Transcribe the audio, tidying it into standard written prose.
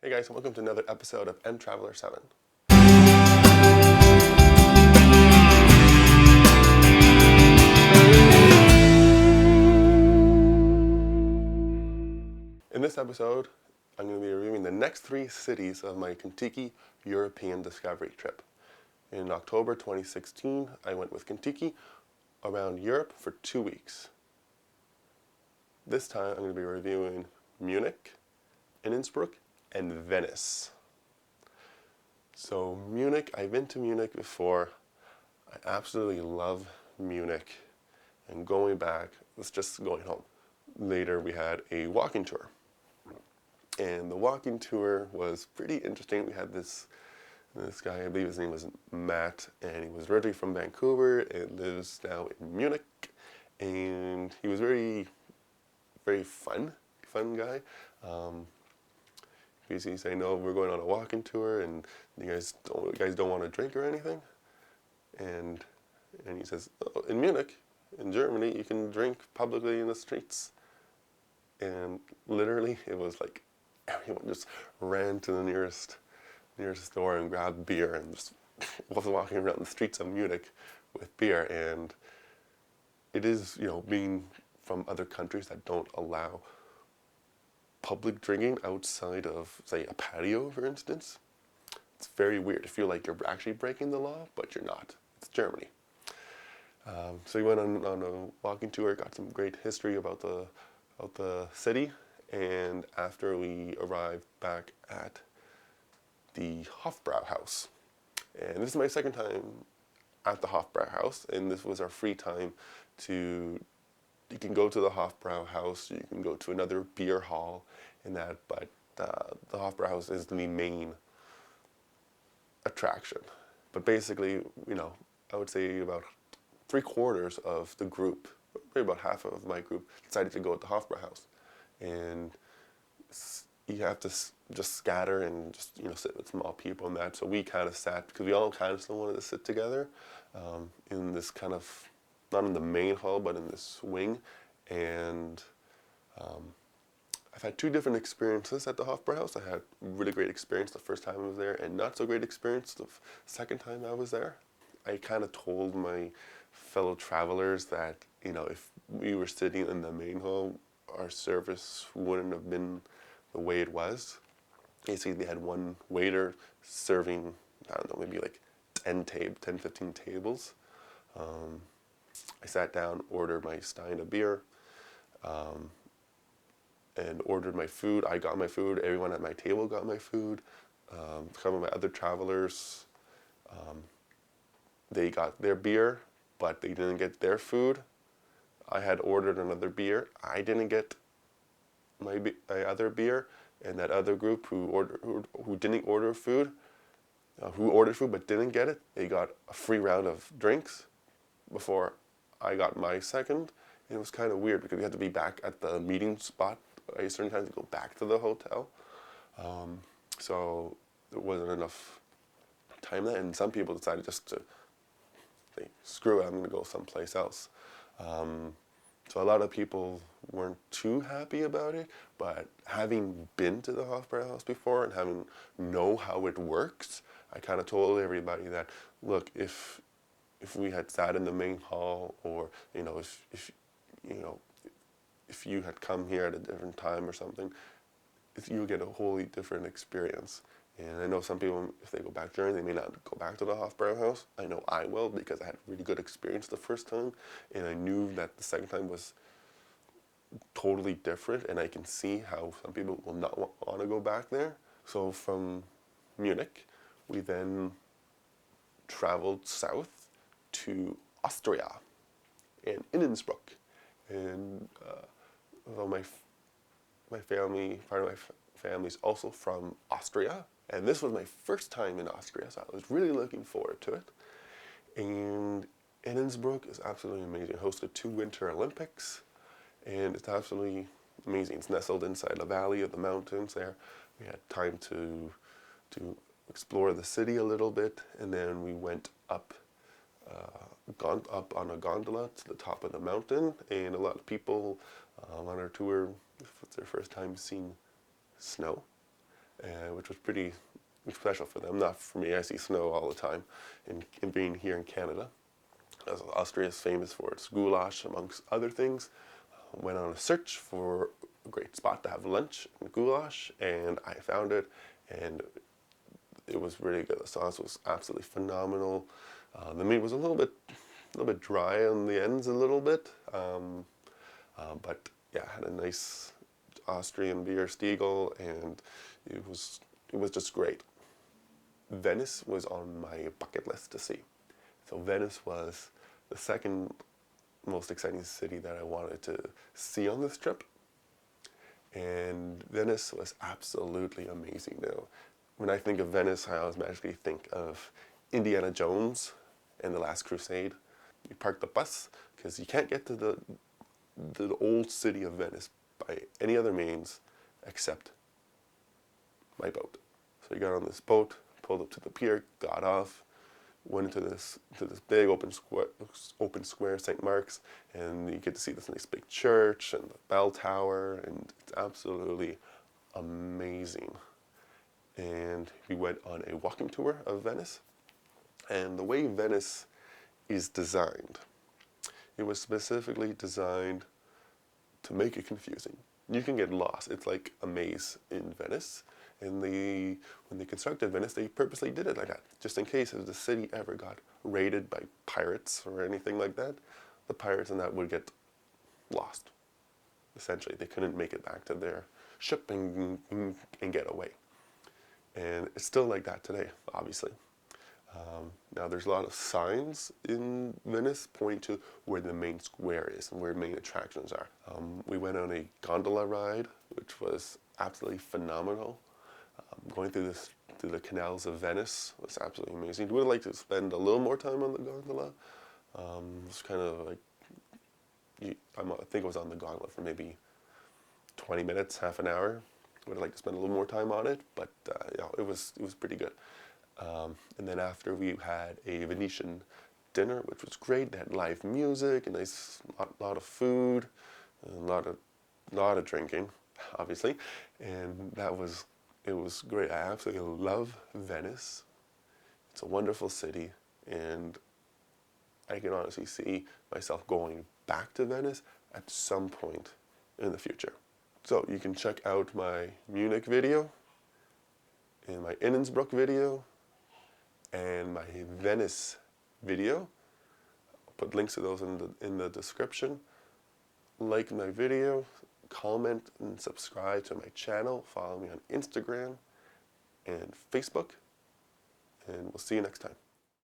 Hey guys, and welcome to another episode of MTraveller7. In this episode, I'm going to be reviewing the next 3 cities of my Contiki European discovery trip. In October 2016, I went with Contiki around Europe for 2 weeks. This time, I'm going to be reviewing Munich, Innsbruck, and Venice. So Munich, I've been to Munich before. I absolutely love Munich, and going back was just going home. Later we had a walking tour, and the walking tour was pretty interesting. We had this guy, I believe his name was Matt, and he was originally from Vancouver and lives now in Munich, and he was very fun guy. He said, "No, we're going on a walking tour, and you guys don't want to drink or anything." And he says, "Oh, in Munich, in Germany, you can drink publicly in the streets." And literally, it was like everyone just ran to the nearest store and grabbed beer and just was walking around the streets of Munich with beer. And it is, being from other countries that don't allow public drinking outside of, say, a patio, for instance, it's very weird. You feel like you're actually breaking the law, but you're not. It's Germany. So we went on a walking tour, got some great history about the city, and after we arrived back at the Hofbrauhaus. And this is my second time at the Hofbrauhaus, and this was our free time you can go to the Hofbrauhaus, you can go to another beer hall and that, but the Hofbrauhaus is the main attraction. But basically, I would say about 3/4 of the group, maybe about half of my group, decided to go at the Hofbrauhaus. And you have to just scatter and just, sit with small people and that. So we kind of sat, because we all kind of still wanted to sit together in this kind of, not in the main hall, but in this wing. And I've had 2 different experiences at the Hofbrauhaus. I had a really great experience the first time I was there, and not so great experience the second time I was there. I kind of told my fellow travelers that, if we were sitting in the main hall, our service wouldn't have been the way it was. Basically, they had one waiter serving, I don't know, maybe like 10, 15 tables. I sat down, ordered my stein of beer, and ordered my food. I got my food. Everyone at my table got my food. Some of my other travelers, they got their beer, but they didn't get their food. I had ordered another beer. I didn't get my other beer, and that other group who didn't order food, who ordered food but didn't get it, they got a free round of drinks before I got my second. And it was kind of weird because we had to be back at the meeting spot at a certain time to go back to the hotel. So there wasn't enough time there, and some people decided just to say, "Screw it, I'm going to go someplace else." So a lot of people weren't too happy about it, but having been to the Hofbrauhaus before and having know how it works, I kind of told everybody that, look, if we had sat in the main hall, or if you had come here at a different time or something, you get a wholly different experience. And I know some people, if they go back during, they may not go back to the Hofbrauhaus. I know I will, because I had a really good experience the first time, and I knew that the second time was totally different, and I can see how some people will not want to go back there. So from Munich, we then traveled south to Austria and Innsbruck. And my family, part of my family's also from Austria. And this was my first time in Austria, so I was really looking forward to it. And Innsbruck is absolutely amazing. It hosted 2 Winter Olympics, and it's absolutely amazing. It's nestled inside the valley of the mountains there. We had time to explore the city a little bit, and then we went up on a gondola to the top of the mountain, and a lot of people on our tour, if it's their first time seeing snow. which was pretty special for them. Not for me. I see snow all the time, in being here in Canada. As Austria is famous for its goulash, amongst other things. Went on a search for a great spot to have lunch and goulash, and I found it, and it was really good. The sauce was absolutely phenomenal. The meat was a little bit dry on the ends, a little bit, but yeah, had a nice Austrian beer Stiegel, and it was just great. Venice was on my bucket list to see. So Venice was the second most exciting city that I wanted to see on this trip. And Venice was absolutely amazing. Now, when I think of Venice, I automatically think of Indiana Jones and The Last Crusade. You park the bus, because you can't get to the old city of Venice by any other means except my boat. So you got on this boat, pulled up to the pier, got off, went into this big open square, St. Mark's, and you get to see this nice big church and the bell tower, and it's absolutely amazing. And we went on a walking tour of Venice, and the way Venice is designed, it was specifically designed to make it confusing. You can get lost. It's like a maze in Venice. And when they constructed Venice, they purposely did it like that, just in case if the city ever got raided by pirates or anything like that, the pirates and that would get lost. Essentially, they couldn't make it back to their ship and get away. And it's still like that today, obviously. Now, there's a lot of signs in Venice pointing to where the main square is and where main attractions are. We went on a gondola ride, which was absolutely phenomenal. Going through the canals of Venice was absolutely amazing. Would like to spend a little more time on the gondola. It's kind of like, I think I was on the gondola for maybe 20 minutes, half an hour. Would like to spend a little more time on it, but it was pretty good. And then after, we had a Venetian dinner, which was great. They had live music, a nice lot of food, a lot of drinking, obviously, and it was great. I absolutely love Venice. It's a wonderful city, and I can honestly see myself going back to Venice at some point in the future. So you can check out my Munich video, and my Innsbruck video, and my Venice video. I'll put links to those in the description. Like my video, comment and subscribe to my channel. Follow me on Instagram and Facebook, and we'll see you next time.